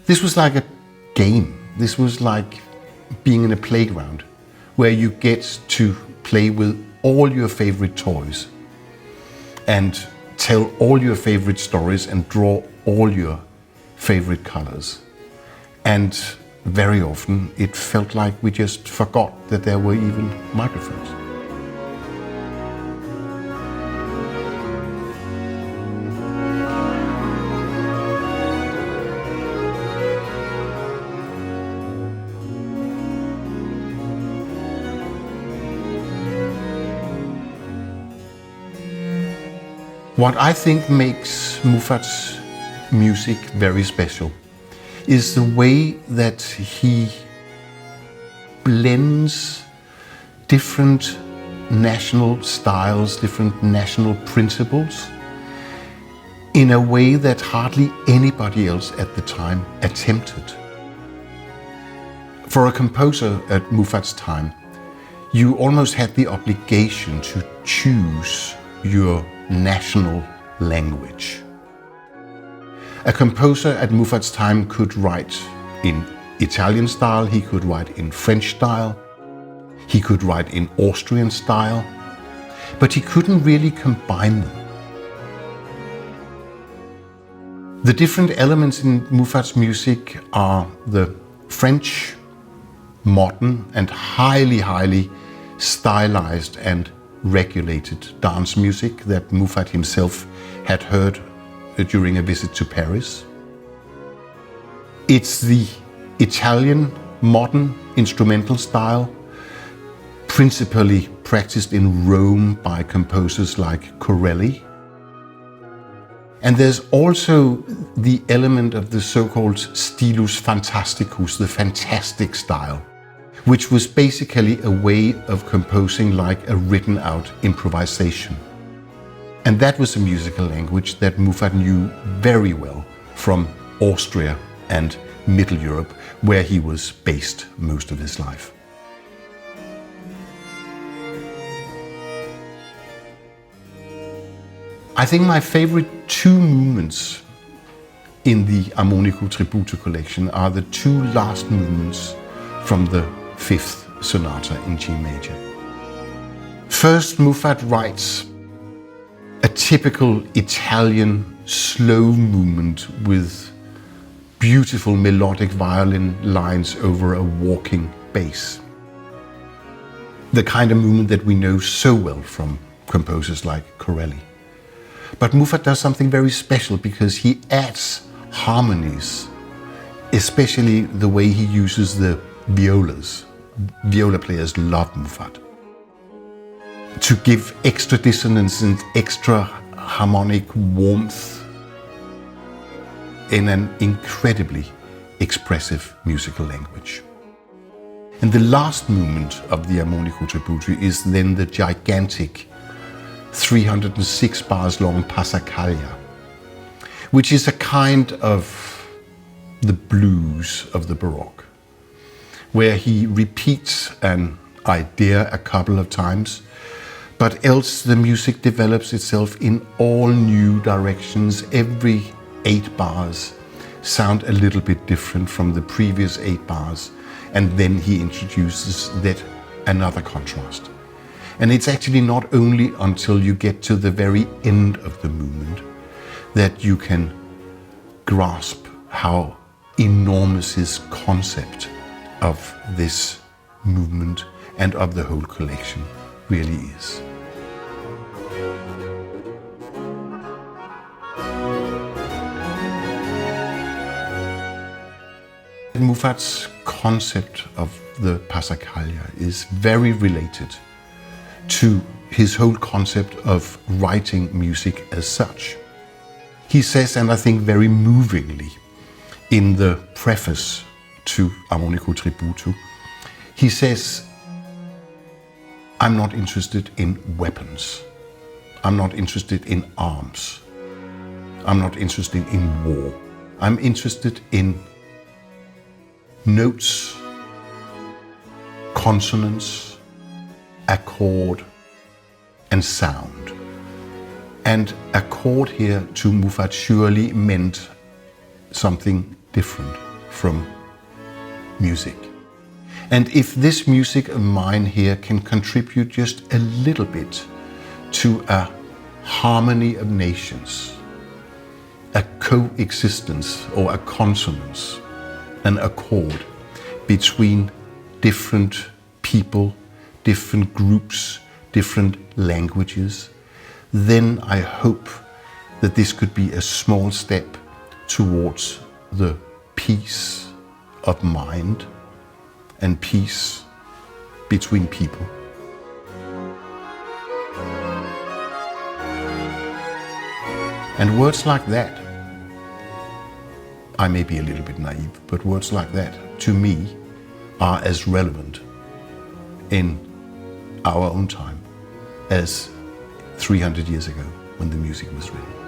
This was like a game. This was like being in a playground where you get to play with all your favorite toys and tell all your favorite stories and draw all your favorite colors. And very often it felt like we just forgot that there were even microphones. What I think makes Muffat's music very special is the way that he blends different national styles, different national principles in a way that hardly anybody else at the time attempted. For a composer at Muffat's time, you almost had the obligation to choose your national language. A composer at Muffat's time could write in Italian style, he could write in French style, he could write in Austrian style, but he couldn't really combine them. The different elements in Muffat's music are the French, modern and highly stylized and regulated dance music that Muffat himself had heard during a visit to Paris. It's the Italian modern instrumental style, principally practiced in Rome by composers like Corelli. And there's also the element of the so-called stilus fantasticus, the fantastic style, which was basically a way of composing like a written out improvisation. And that was a musical language that Muffat knew very well from Austria and Middle Europe, where he was based most of his life. I think my favorite two movements in the Armonico Tributo collection are the two last movements from the Fifth Sonata in G major. First, Muffat writes a typical Italian slow movement with beautiful melodic violin lines over a walking bass. The kind of movement that we know so well from composers like Corelli. But Muffat does something very special because he adds harmonies, especially the way he uses the violas. Viola players love Muffat. To give extra dissonance and extra harmonic warmth in an incredibly expressive musical language. And the last movement of the Armonico Tributo is then the gigantic 306 bars long Passacaglia, which is a kind of the blues of the Baroque, where he repeats an idea a couple of times, but else the music develops itself in all new directions. Every 8 bars sound a little bit different from the previous 8 bars, and then he introduces that another contrast. And it's actually not only until you get to the very end of the movement that you can grasp how enormous his concept of this movement and of the whole collection really is. Muffat's concept of the Passacaglia is very related to his whole concept of writing music as such. He says, and I think very movingly, in the preface to Armonico Tributo, he says, I'm not interested in weapons. I'm not interested in arms. I'm not interested in war. I'm interested in notes, consonants, accord, and sound. And accord here to Muffat surely meant something different. from music. And if this music of mine here can contribute just a little bit to a harmony of nations, a coexistence or a consonance, an accord between different people, different groups, different languages, then I hope that this could be a small step towards the peace of mind and peace between people. And words like that, I may be a little bit naive, but words like that, to me, are as relevant in our own time as 300 years ago when the music was written.